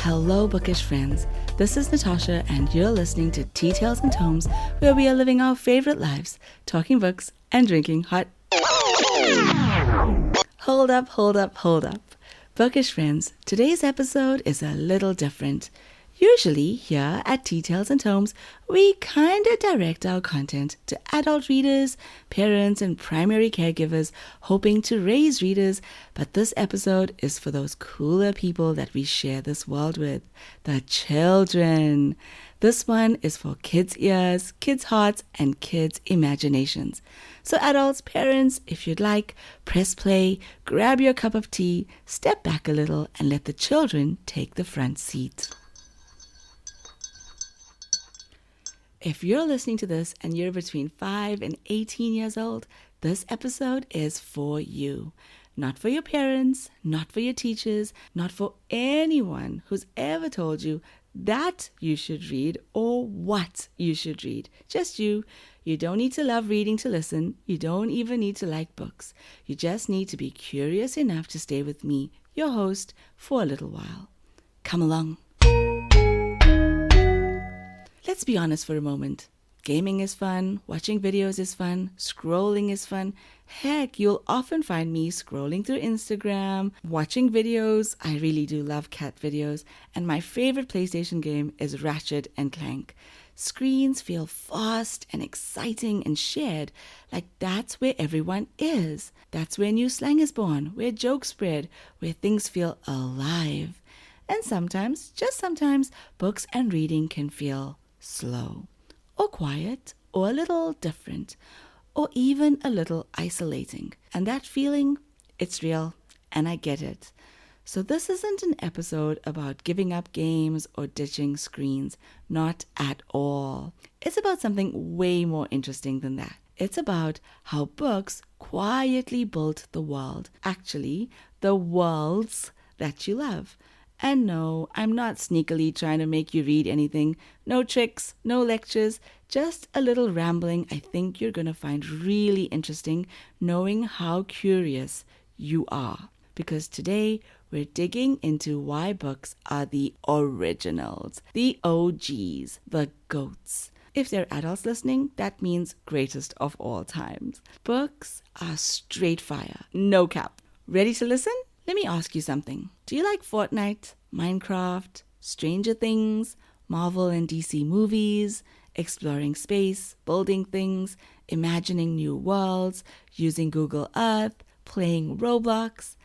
Hello, bookish friends. This is Natasha, and you're listening to Tea Tales and Tomes, where we are living our favorite lives, talking books and drinking hot. Hold up. Bookish friends, today's episode is a little different. Usually, here at Tea Tales and Tomes, we kinda direct our content to adult readers, parents, and primary caregivers hoping to raise readers, but this episode is for those cooler people that we share this world with, the children. This one is for kids' ears, kids' hearts, and kids' imaginations. So adults, parents, if you'd like, press play, grab your cup of tea, step back a little, and let the children take the front seat. If you're listening to this and you're between 5 and 18 years old, this episode is for you. Not for your parents, not for your teachers, not for anyone who's ever told you that you should read or what you should read. Just you. You don't need to love reading to listen. You don't even need to like books. You just need to be curious enough to stay with me, your host, for a little while. Come along. Let's be honest for a moment. Gaming is fun, watching videos is fun, scrolling is fun. Heck, you'll often find me scrolling through Instagram, watching videos. I really do love cat videos. And my favorite PlayStation game is Ratchet and Clank. Screens feel fast and exciting and shared, like that's where everyone is. That's where new slang is born, where jokes spread, where things feel alive. And sometimes, just sometimes, books and reading can feel slow, or quiet, or a little different, or even a little isolating. And that feeling, it's real, and I get it. So this isn't an episode about giving up games or ditching screens, not at all. It's about something way more interesting than that. It's about how books quietly built the world, actually, the worlds that you love. And no, I'm not sneakily trying to make you read anything. No tricks, no lectures, just a little rambling I think you're going to find really interesting, knowing how curious you are. Because today we're digging into why books are the originals, the OGs, the GOATs. If there are adults listening, that means greatest of all times. Books are straight fire, no cap. Ready to listen? Let me ask you something. Do you like Fortnite, Minecraft, Stranger Things, Marvel and DC movies, exploring space, building things, imagining new worlds, using Google Earth, playing Roblox?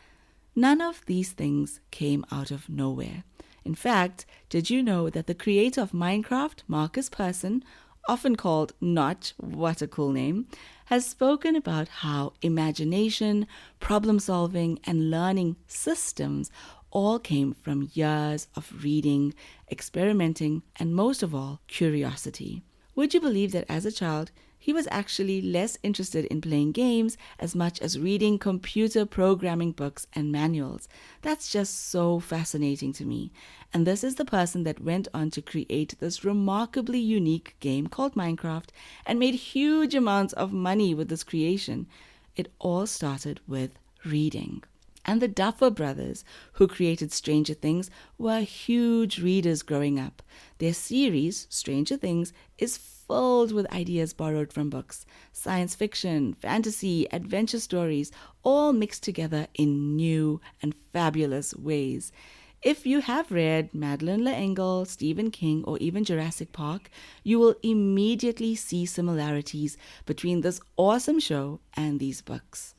None of these things came out of nowhere. In fact, did you know that the creator of Minecraft, Marcus Persson, often called Notch, what a cool name, has spoken about how imagination, problem solving, and learning systems all came from years of reading, experimenting, and most of all, curiosity. Would you believe that as a child, he was actually less interested in playing games as much as reading computer programming books and manuals? That's just so fascinating to me. And this is the person that went on to create this remarkably unique game called Minecraft and made huge amounts of money with this creation. It all started with reading. And the Duffer Brothers, who created Stranger Things, were huge readers growing up. Their series, Stranger Things, is filled with ideas borrowed from books. Science fiction, fantasy, adventure stories, all mixed together in new and fabulous ways. If you have read Madeleine L'Engle, Stephen King, or even Jurassic Park, you will immediately see similarities between this awesome show and these books.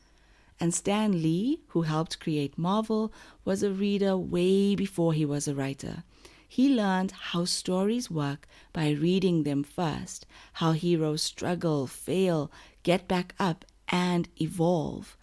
And Stan Lee, who helped create Marvel, was a reader way before he was a writer. He learned how stories work by reading them first, how heroes struggle, fail, get back up, and evolve.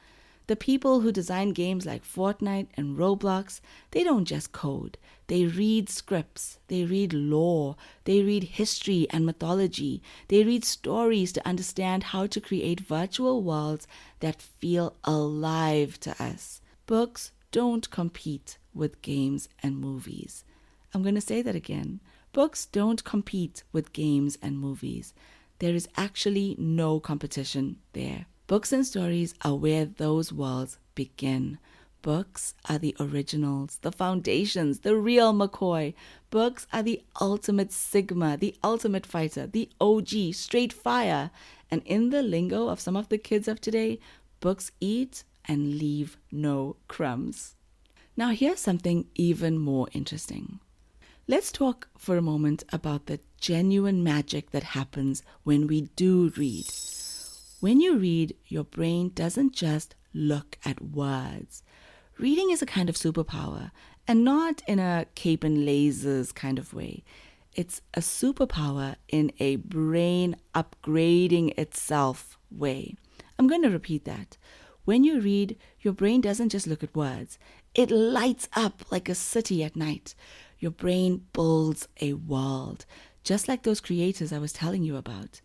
The people who design games like Fortnite and Roblox, they don't just code. They read scripts, they read lore, they read history and mythology. They read stories to understand how to create virtual worlds that feel alive to us. Books don't compete with games and movies. I'm going to say that again. Books don't compete with games and movies. There is actually no competition there. Books and stories are where those worlds begin. Books are the originals, the foundations, the real McCoy. Books are the ultimate Sigma, the ultimate fighter, the OG, straight fire. And in the lingo of some of the kids of today, books eat and leave no crumbs. Now here's something even more interesting. Let's talk for a moment about the genuine magic that happens when we do read. When you read, your brain doesn't just look at words. Reading is a kind of superpower, and not in a cape and lasers kind of way. It's a superpower in a brain upgrading itself way. I'm going to repeat that. When you read, your brain doesn't just look at words. It lights up like a city at night. Your brain builds a world, just like those creators I was telling you about.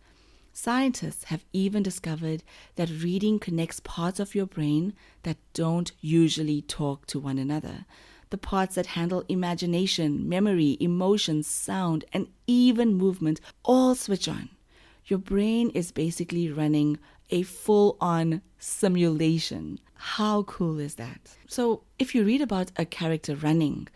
Scientists have even discovered that reading connects parts of your brain that don't usually talk to one another. The parts that handle imagination, memory, emotions, sound, and even movement all switch on. Your brain is basically running a full-on simulation. How cool is that? So if you read about a character running,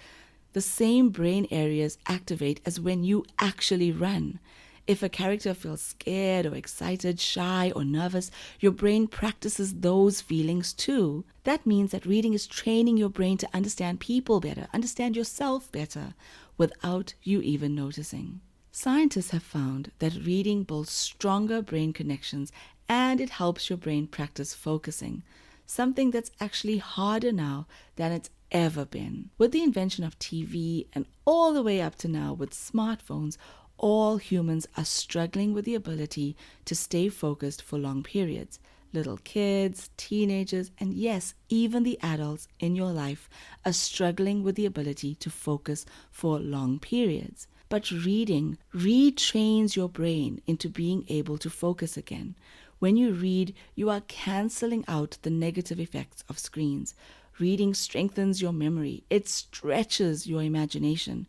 the same brain areas activate as when you actually run. If a character feels scared or excited, shy or nervous, your brain practices those feelings too. That means that reading is training your brain to understand people better, understand yourself better, without you even noticing. Scientists have found that reading builds stronger brain connections and it helps your brain practice focusing, something that's actually harder now than it's ever been. With the invention of TV and all the way up to now with smartphones, all humans are struggling with the ability to stay focused for long periods. Little kids, teenagers, and yes, even the adults in your life are struggling with the ability to focus for long periods. But reading retrains your brain into being able to focus again. When you read, you are canceling out the negative effects of screens. Reading strengthens your memory. It stretches your imagination.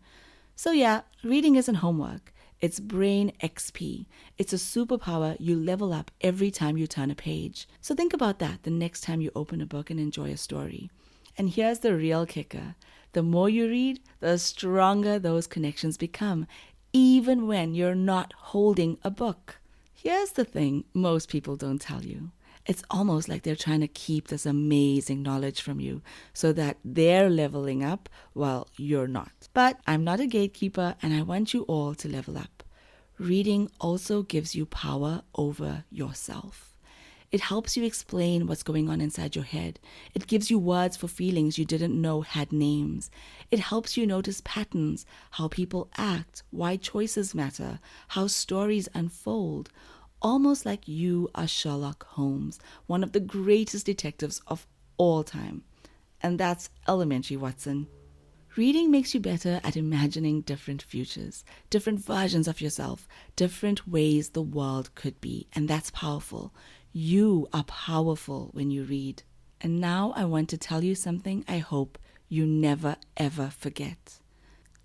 So yeah, reading isn't homework. It's brain XP. It's a superpower you level up every time you turn a page. So think about that the next time you open a book and enjoy a story. And here's the real kicker. The more you read, the stronger those connections become, even when you're not holding a book. Here's the thing most people don't tell you. It's almost like they're trying to keep this amazing knowledge from you so that they're leveling up while you're not. But I'm not a gatekeeper and I want you all to level up. Reading also gives you power over yourself. It helps you explain what's going on inside your head. It gives you words for feelings you didn't know had names. It helps you notice patterns, how people act, why choices matter, how stories unfold. Almost like you are Sherlock Holmes, one of the greatest detectives of all time. And that's elementary, Watson. Reading makes you better at imagining different futures, different versions of yourself, different ways the world could be. And that's powerful. You are powerful when you read. And now I want to tell you something I hope you never ever forget.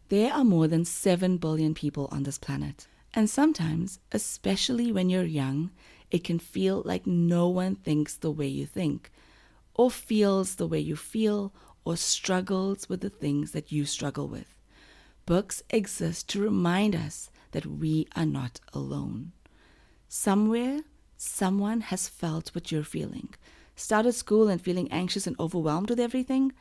There are more than 7 billion people on this planet. And sometimes, especially when you're young, it can feel like no one thinks the way you think, or feels the way you feel, or struggles with the things that you struggle with. Books exist to remind us that we are not alone. Somewhere, someone has felt what you're feeling. Started school and feeling anxious and overwhelmed with everything?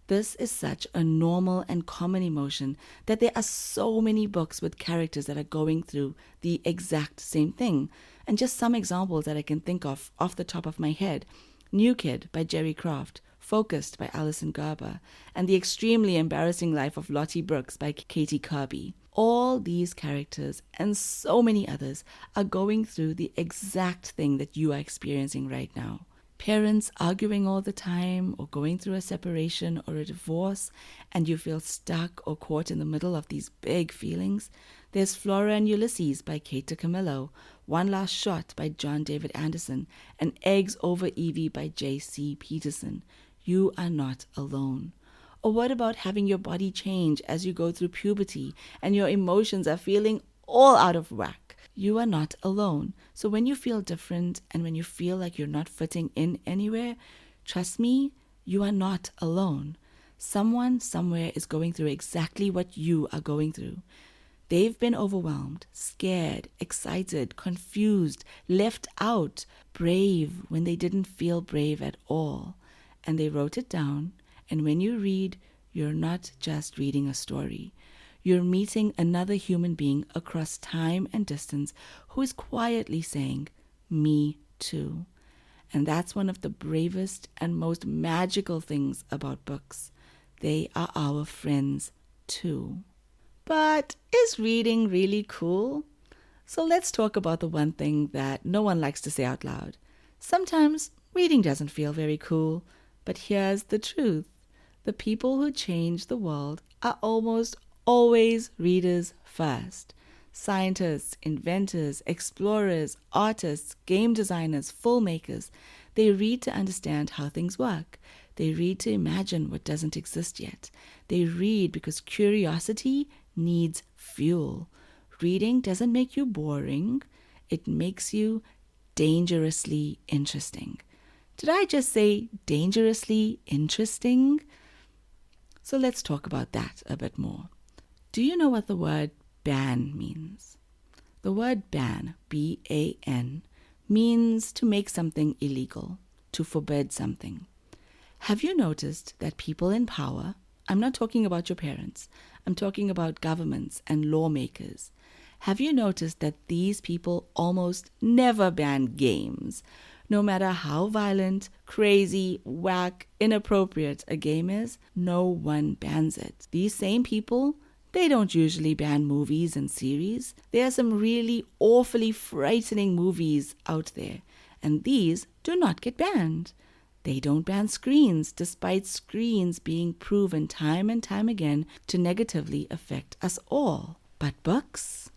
This is such a normal and common emotion that there are so many books with characters that are going through the exact same thing. And just some examples that I can think of off the top of my head. New Kid by Jerry Craft, Focused by Alison Gerber, and The Extremely Embarrassing Life of Lottie Brooks by Katie Kirby. All these characters and so many others are going through the exact thing that you are experiencing right now. Parents arguing all the time or going through a separation or a divorce and you feel stuck or caught in the middle of these big feelings. There's Flora and Ulysses by Kate DiCamillo, One Last Shot by John David Anderson, and Eggs Over Evie by J.C. Peterson. You are not alone. Or what about having your body change as you go through puberty and your emotions are feeling all out of whack? You are not alone. So when you feel different and when you feel like you're not fitting in anywhere, trust me, You are not alone. Someone somewhere is going through exactly what you are going through. They've been overwhelmed, scared, excited, confused, left out, brave when they didn't feel brave at all. And they wrote it down. And when you read, you're not just reading a story. You're meeting another human being across time and distance who is quietly saying, "Me too." And that's one of the bravest and most magical things about books. They are our friends too. But is reading really cool? So let's talk about the one thing that no one likes to say out loud. Sometimes reading doesn't feel very cool, but here's the truth. The people who change the world are almost always readers first. Scientists, inventors, explorers, artists, game designers, filmmakers, they read to understand how things work. They read to imagine what doesn't exist yet. They read because curiosity needs fuel. Reading doesn't make you boring. It makes you dangerously interesting. Did I just say dangerously interesting? So let's talk about that a bit more. Do you know what the word ban means? The word ban, B-A-N, means to make something illegal, to forbid something. Have you noticed that people in power, I'm not talking about your parents, I'm talking about governments and lawmakers. Have you noticed that these people almost never ban games? No matter how violent, crazy, whack, inappropriate a game is, no one bans it. These same people, they don't usually ban movies and series. There are some really awfully frightening movies out there, and these do not get banned. They don't ban screens, despite screens being proven time and time again to negatively affect us all. But books?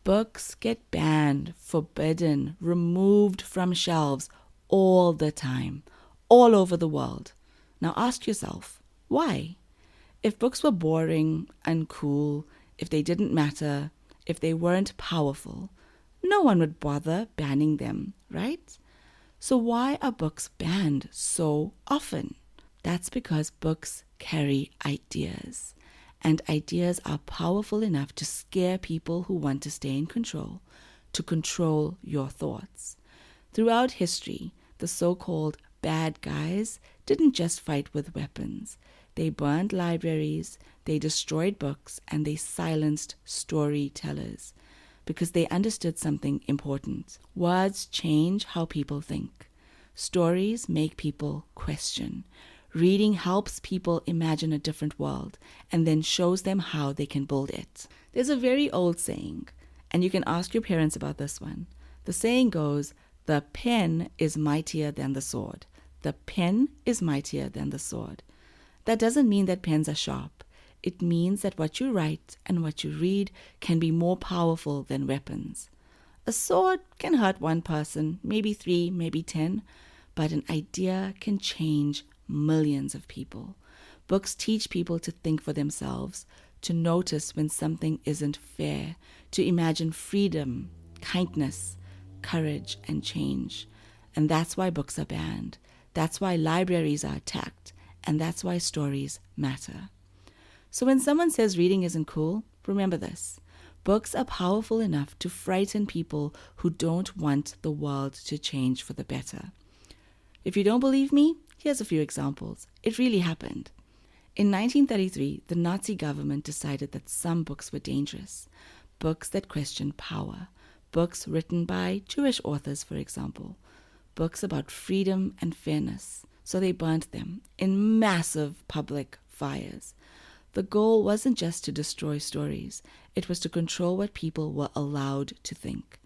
Books get banned, forbidden, removed from shelves all the time, all over the world. Now ask yourself, why? If books were boring, uncool, if they didn't matter, if they weren't powerful, no one would bother banning them, right? So why are books banned so often? That's because books carry ideas. And ideas are powerful enough to scare people who want to stay in control, to control your thoughts. Throughout history, the so-called bad guys didn't just fight with weapons. They burned libraries, they destroyed books, and they silenced storytellers because they understood something important. Words change how people think. Stories make people question. Reading helps people imagine a different world and then shows them how they can build it. There's a very old saying, and you can ask your parents about this one. The saying goes, "The pen is mightier than the sword." The pen is mightier than the sword. That doesn't mean that pens are sharp. It means that what you write and what you read can be more powerful than weapons. A sword can hurt one person, maybe 3, maybe 10, but an idea can change millions of people. Books teach people to think for themselves, to notice when something isn't fair, to imagine freedom, kindness, courage, and change. And that's why books are banned. That's why libraries are attacked. And that's why stories matter. So when someone says reading isn't cool, remember this. Books are powerful enough to frighten people who don't want the world to change for the better. If you don't believe me, here's a few examples. It really happened. In 1933, the Nazi government decided that some books were dangerous. Books that questioned power. Books written by Jewish authors, for example. Books about freedom and fairness. So they burnt them in massive public fires. The goal wasn't just to destroy stories. It was to control what people were allowed to think.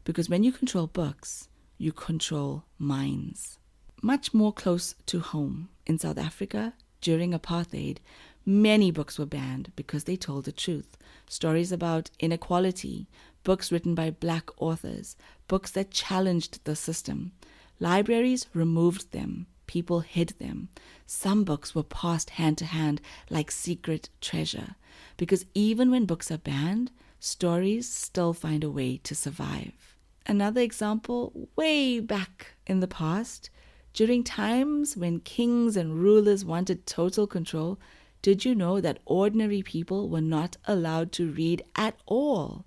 Because when you control books, you control minds. Much more close to home, in South Africa, during apartheid, many books were banned because they told the truth. Stories about inequality, books written by Black authors, books that challenged the system. Libraries removed them. People hid them. Some books were passed hand to hand like secret treasure. Because even when books are banned, stories still find a way to survive. Another example, way back in the past, During times when kings and rulers wanted total control, did you know that ordinary people were not allowed to read at all?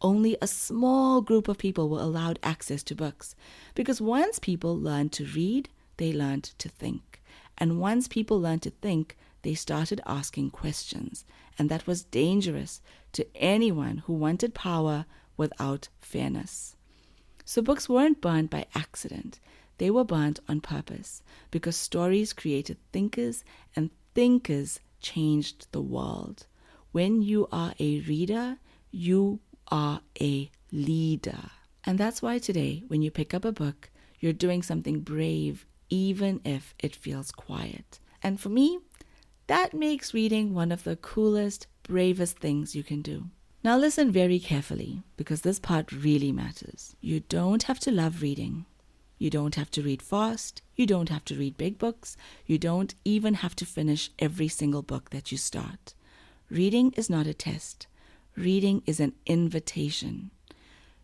Only a small group of people were allowed access to books. Because once people learned to read, they learned to think. And once people learned to think, they started asking questions. And that was dangerous to anyone who wanted power without fairness. So books weren't burned by accident. They were burnt on purpose because stories created thinkers and thinkers changed the world. When you are a reader, you are a leader. And that's why today, when you pick up a book, you're doing something brave, even if it feels quiet. And for me, that makes reading one of the coolest, bravest things you can do. Now listen very carefully, because this part really matters. You don't have to love reading. You don't have to read fast. You don't have to read big books. You don't even have to finish every single book that you start. Reading is not a test. Reading is an invitation.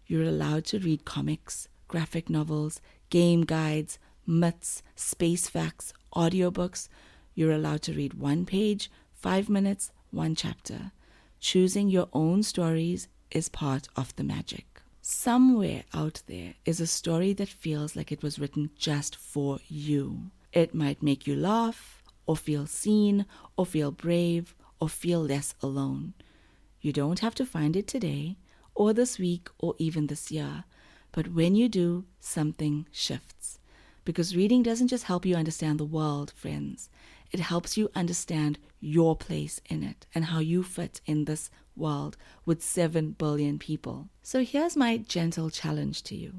You're allowed to read comics, graphic novels, game guides, myths, space facts, audiobooks. You're allowed to read 1 page, 5 minutes, 1 chapter. Choosing your own stories is part of the magic. Somewhere out there is a story that feels like it was written just for you. It might make you laugh, or feel seen, or feel brave, or feel less alone. You don't have to find it today, or this week, or even this year. But when you do, something shifts. Because reading doesn't just help you understand the world, friends. It helps you understand your place in it and how you fit in this world with 7 billion people. So here's my gentle challenge to you.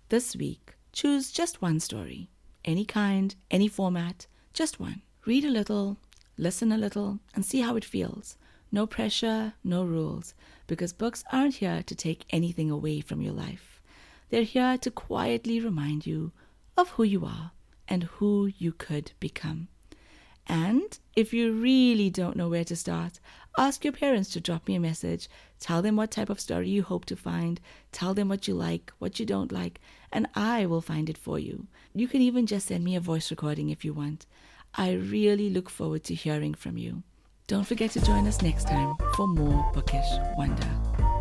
This week, choose just one story. Any kind, any format, just one. Read a little, listen a little, and see how it feels. No pressure, no rules, because books aren't here to take anything away from your life. They're here to quietly remind you of who you are and who you could become. And if you really don't know where to start, ask your parents to drop me a message. Tell them what type of story you hope to find. Tell them what you like, what you don't like, and I will find it for you. You can even just send me a voice recording if you want. I really look forward to hearing from you. Don't forget to join us next time for more bookish wonder.